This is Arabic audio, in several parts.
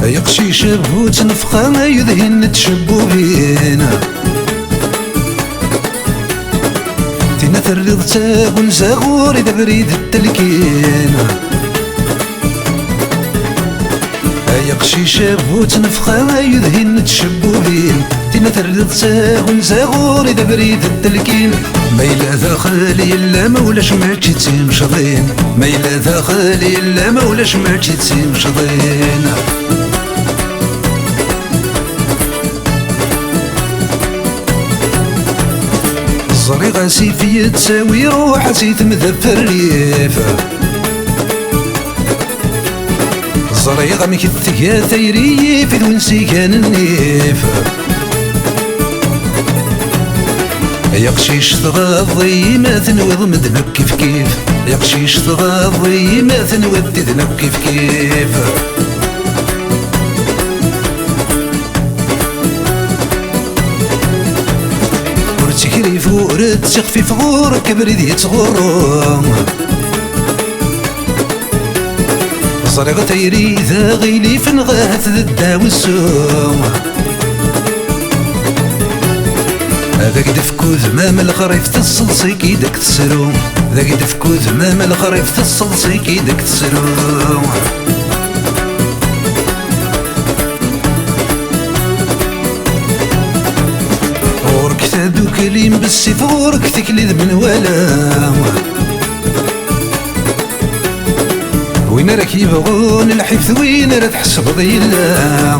يقشي شابو تنفخا يذهن تشبو بينا تينا تريض تاقون زاغور إذا بريد التلكين يقشي شابو تنفخا يذهن تشبو بين تينا تريض تاقون زاغور إذا بريد التلكين ما إلا ذا خالي إلا مولاش ما تشتيم شضين ما إلا ذا خالي إلا مولاش ما تشتيم شضين زري غاسي في تساوي روح سيت مذفر الريف زري غمك الثقا ثيري في ذونسي كان النيف يقشيش تغاضي ما تنوض مدنك كيف كيف يقشيش تغاضي ما تنوض تدنك كيف كيف تكري فورد تخفي فغور كبريد يتغرم زريغ تيري ذا غيلي فنغاث ذا الداو السوم ذاك دفكو ذمام الخريف تصلصي كيدك تسروم ذاك دفكو ذمام الخريف تصلصي كيدك تسروم ذو كليم بالسيف غورك تكليذ من ولا وين راك يبغون الحفظ وين راه تحسب ضيلا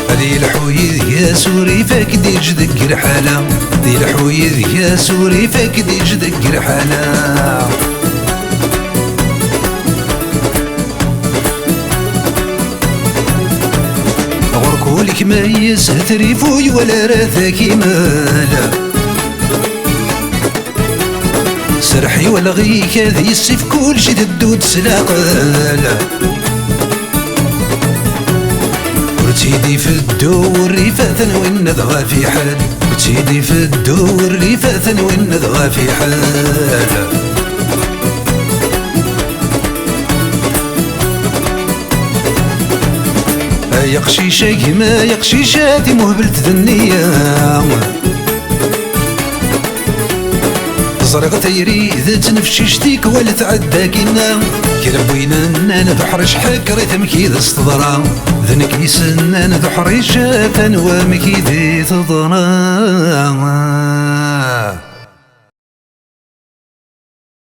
هذي الحويذ يا سوري فاكد يجدك رحالة هذي الحويذ يا سوري فاكد يجدك رحالة ولك ما يسهتري فوي ولا راثاك مالا سرحي ولا غيك هذي السيف كل شي تدود سلاقالا وتيدي في الدور ريفاثا وين نضغى في حال وتيدي في الدور ريفاثا وين نضغى في حال يقشي شاي ما يقشي شاتي مهبلت ذنية زرق تيري ذا تنفشي شتيك ولا تعداكينا كربوينا انا بحر شحك ريتم كيدا استضرا ذنك يسن انا بحر شاتا ومكيدي تضرا